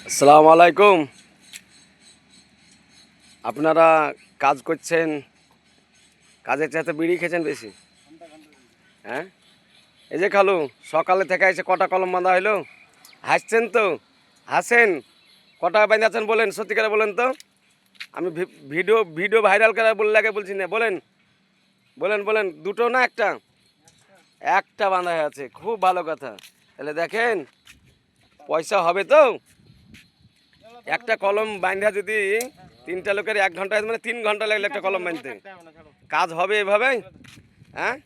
আসসালামু আলাইকুম। আপনারা কাজ করছেন, কাজের চাইতে বিড়ি খেয়েছেন বেশি? হ্যাঁ, এই যে খালু সকালে থেকে এসে কটা কলম বাঁধা হইলো? হাসছেন তো, হাসেন। কটা বাঁধাচ্ছেন বলেন, সত্যি করে বলেন তো। আমি ভিডিও ভিডিও ভাইরাল করা বলে লাগে বলছি না, বলেন বলেন বলেন। দুটো না একটা? একটা বাঁধা আছে, খুব ভালো কথা। তাহলে দেখেন পয়সা হবে তো। একটা কলম বাঁধা যদি তিনটা লোকের 1 ঘন্টা, মানে 3 ঘন্টা লাগলে একটা কলম বাঁধতে, কাজ হবে এভাবে? হ্যাঁ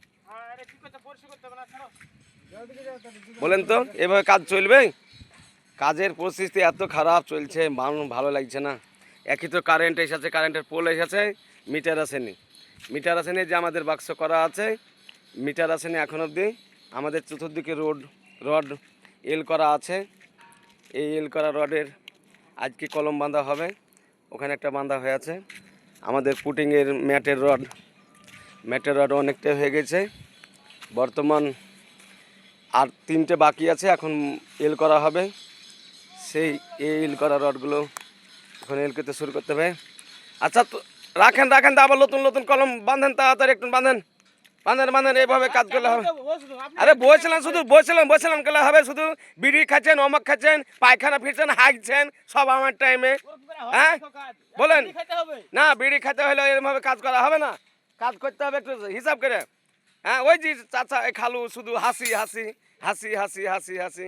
বলেন তো, এভাবে কাজ চলবে? কাজের পরিস্থিতি এত খারাপ চলছে, মানুষ ভালো লাগছে না। একই তো কারেন্ট এসেছে, কারেন্টের পোল এসেছে, মিটার আসেনি। মিটার আসেনি, যে আমাদের বাক্স করা আছে মিটার আসেনি এখন অবধি। আমাদের চতুর্দিকে রড এল করা আছে। এই এল করা রডের আজকে কলম বাঁধা হবে। ওখানে একটা বাঁধা হয়ে আছে। আমাদের পুটিংয়ের ম্যাটের রড অনেকটা হয়ে গেছে। বর্তমান আর 3টে বাকি আছে, এখন এল করা হবে। সেই এল করা রডগুলো এখন এল করতে শুরু করতে হবে। আচ্ছা তো রাখেন রাখেন, তো আবার নতুন নতুন কলম বাঁধেন, তাড়াতাড়ি একটু বাঁধেন বাঁধেন বাঁধেন, এইভাবে কাজ করলে হবে। আরে বসছিলাম করলে হবে? শুধু বিড়ি খাচ্ছেন, অমক খাচ্ছেন, পায়খানা ফিরছেন, হাঁকছেন, সব আমার টাইমে। হ্যাঁ বলেন না, বিড়ি খেতে হলে এরকমভাবে কাজ করা হবে না। কাজ করতে হবে একটু হিসাব করে। হ্যাঁ, ওই যে চাচা খালু শুধু হাসি হাসি হাসি হাসি হাসি হাসি।